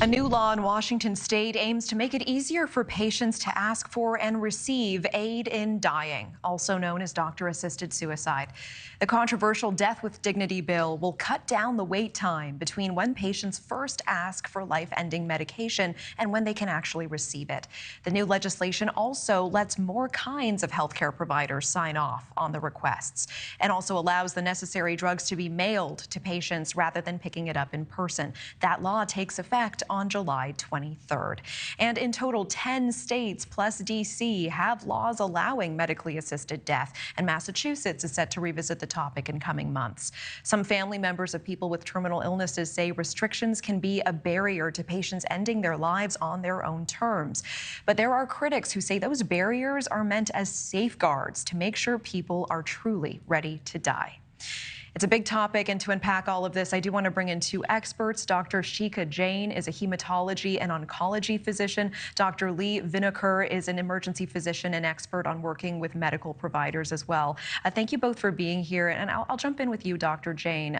A new law in Washington state aims to make it easier for patients to ask for and receive aid in dying, also known as doctor-assisted suicide. The controversial Death with Dignity bill will cut down the wait time between when patients first ask for life-ending medication and when they can actually receive it. The new legislation also lets more kinds of healthcare providers sign off on the requests and also allows the necessary drugs to be mailed to patients rather than picking it up in person. That law takes effect on July 23rd. And in total, 10 states plus D.C. have laws allowing medically assisted death, and Massachusetts is set to revisit the topic in coming months. Some family members of people with terminal illnesses say restrictions can be a barrier to patients ending their lives on their own terms. But there are critics who say those barriers are meant as safeguards to make sure people are truly ready to die. It's a big topic, and to unpack all of this, I do want to bring in two experts. Dr. Shika Jain is a hematology and oncology physician. Dr. Leigh is an emergency physician and expert on working with medical providers as well. Thank you both for being here, and I'll jump in with you, Dr. Jain.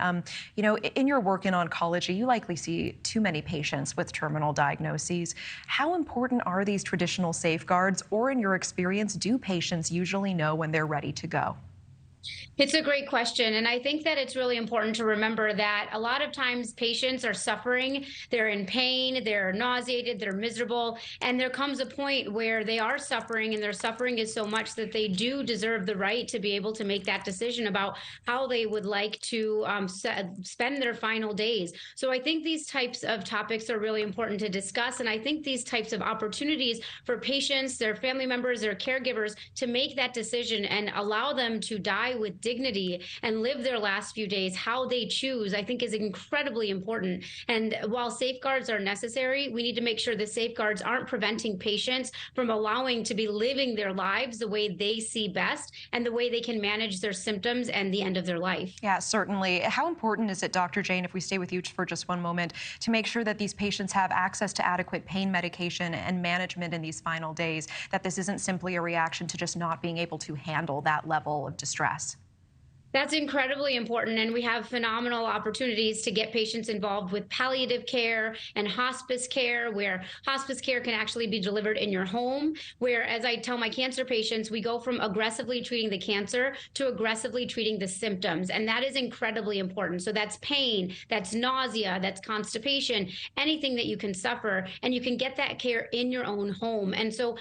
You know, in your work in oncology, you likely see too many patients with terminal diagnoses. How important are these traditional safeguards, or in your experience, do patients usually know when they're ready to go? It's a great question. And I think that it's really important to remember that a lot of times patients are suffering, they're in pain, they're nauseated, they're miserable. And there comes a point where they are suffering, and their suffering is so much that they do deserve the right to be able to make that decision about how they would like to spend their final days. So I think these types of topics are really important to discuss. And I think these types of opportunities for patients, their family members, their caregivers to make that decision and allow them to die with dignity and live their last few days how they choose, I think is incredibly important. And while safeguards are necessary, we need to make sure the safeguards aren't preventing patients from allowing to be living their lives the way they see best and the way they can manage their symptoms and the end of their life. Yeah, certainly. How important is it, Dr. Jain, if we stay with you for just one moment, to make sure that these patients have access to adequate pain medication and management in these final days, that this isn't simply a reaction to just not being able to handle that level of distress? That's incredibly important, and we have phenomenal opportunities to get patients involved with palliative care and hospice care, where hospice care can actually be delivered in your home, where, as I tell my cancer patients, we go from aggressively treating the cancer to aggressively treating the symptoms, and that is incredibly important. So that's pain, that's nausea, that's constipation, anything that you can suffer, and you can get that care in your own home. And so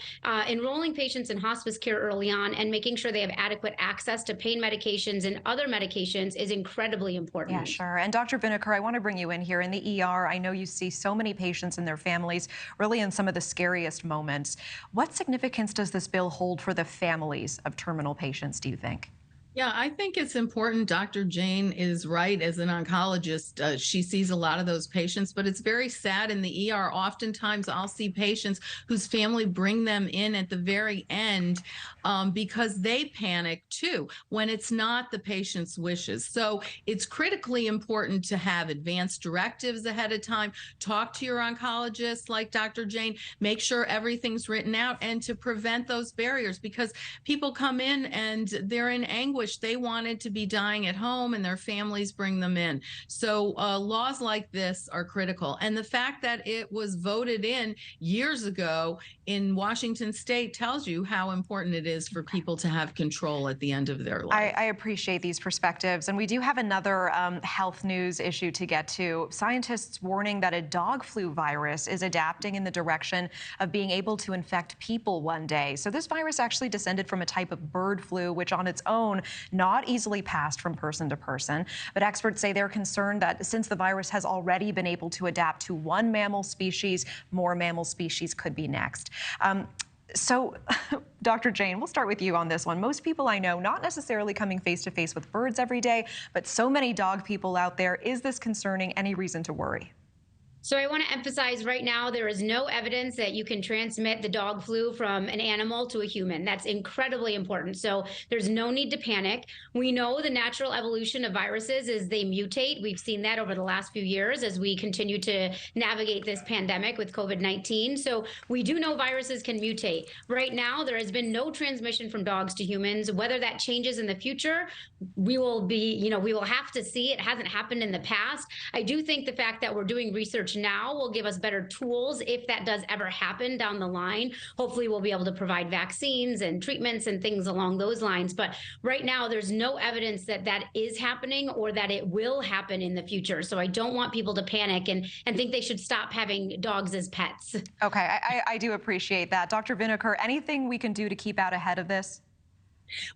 enrolling patients in hospice care early on and making sure they have adequate access to pain medications and other medications is incredibly important. Yeah, sure. And Dr. Vineker, I want to bring you in here. In the ER, I know you see so many patients and their families really in some of the scariest moments. What significance does this bill hold for the families of terminal patients, do you think? Yeah, I think it's important. Dr. Jain is right. As an oncologist, she sees a lot of those patients, but it's very sad in the ER. Oftentimes I'll see patients whose family bring them in at the very end because they panic too, when it's not the patient's wishes. So it's critically important to have advanced directives ahead of time, talk to your oncologist like Dr. Jain, make sure everything's written out, and to prevent those barriers, because people come in and they're in anguish. They wanted to be dying at home and their families bring them in. So laws like this are critical. And the fact that it was voted in years ago in Washington state tells you how important it is for people to have control at the end of their life. I appreciate these perspectives. And we do have another health news issue to get to. Scientists warning that a dog flu virus is adapting in the direction of being able to infect people one day. So this virus actually descended from a type of bird flu, which on its own not easily passed from person to person. But experts say they're concerned that since the virus has already been able to adapt to one mammal species, more mammal species could be next. So, Dr. Jain, we'll start with you on this one. Most people I know not necessarily coming face to face with birds every day, but so many dog people out there. Is this concerning? Any reason to worry? So I want to emphasize right now, there is no evidence that you can transmit the dog flu from an animal to a human. That's incredibly important. So there's no need to panic. We know the natural evolution of viruses is they mutate. We've seen that over the last few years as we continue to navigate this pandemic with COVID-19. So we do know viruses can mutate. Right now, there has been no transmission from dogs to humans. Whether that changes in the future, we will have to see. It hasn't happened in the past. I do think the fact that we're doing research now will give us better tools if that does ever happen down the line. Hopefully we'll be able to provide vaccines and treatments and things along those lines. But right now there's no evidence that that is happening or that it will happen in the future. So I don't want people to panic and think they should stop having dogs as pets. Okay, I do appreciate that. Dr. Vineker, anything we can do to keep out ahead of this?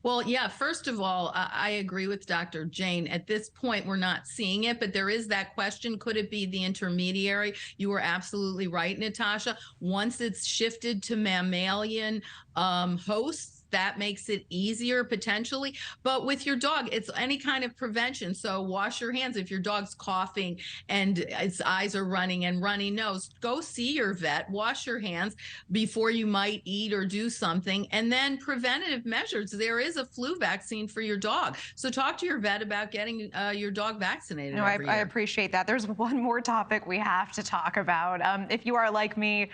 Well, yeah, first of all, I agree with Dr. Jane. At this point, we're not seeing it, but there is that question. Could it be the intermediary? You were absolutely right, Natasha. Once it's shifted to mammalian hosts, that makes it easier potentially. But with your dog, it's any kind of prevention. So wash your hands. If your dog's coughing and its eyes are running and runny nose, go see your vet, wash your hands before you might eat or do something. And then preventative measures. There is a flu vaccine for your dog. So talk to your vet about getting your dog vaccinated. No, I appreciate that. There's one more topic we have to talk about. If you are like me,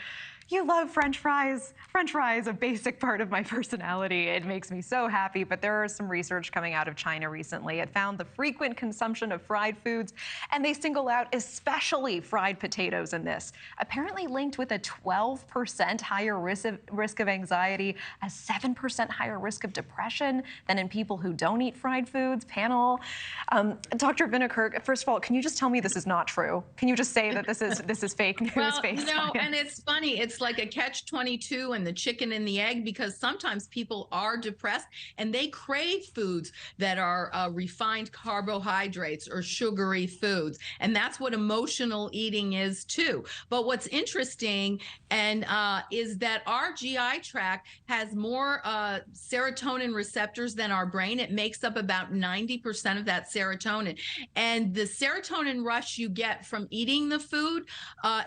you love French fries. French fries, a basic part of my personality. It makes me so happy, but there is some research coming out of China recently. It found the frequent consumption of fried foods, and they single out especially fried potatoes in this. Apparently linked with a 12% higher risk of anxiety, a 7% higher risk of depression than in people who don't eat fried foods. Panel, Dr. Vineker, first of all, can you just tell me this is not true? Can you just say that this is fake news? Well, fake no, science? and it's funny. It's like a catch-22 and the chicken and the egg, because sometimes people are depressed and they crave foods that are refined carbohydrates or sugary foods. And that's what emotional eating is too. But what's interesting and is that our GI tract has more serotonin receptors than our brain. It makes up about 90% of that serotonin. And the serotonin rush you get from eating the food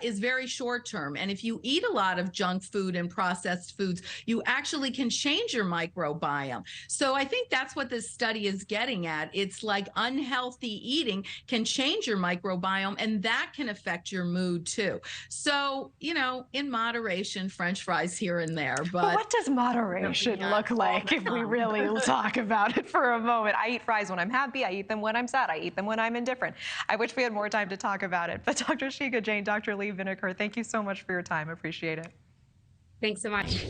is very short term. And if you eat a lot of junk food and processed foods, you actually can change your microbiome. So I think that's what this study is getting at. It's like unhealthy eating can change your microbiome, and that can affect your mood too. So, you know, in moderation, French fries here and there. But what does moderation look like if we really talk about it for a moment? I eat fries when I'm happy. I eat them when I'm sad. I eat them when I'm indifferent. I wish we had more time to talk about it. But Dr. Shiga Jane, Dr. Leigh Vineker, thank you so much for your time. Appreciate it. Thanks so much.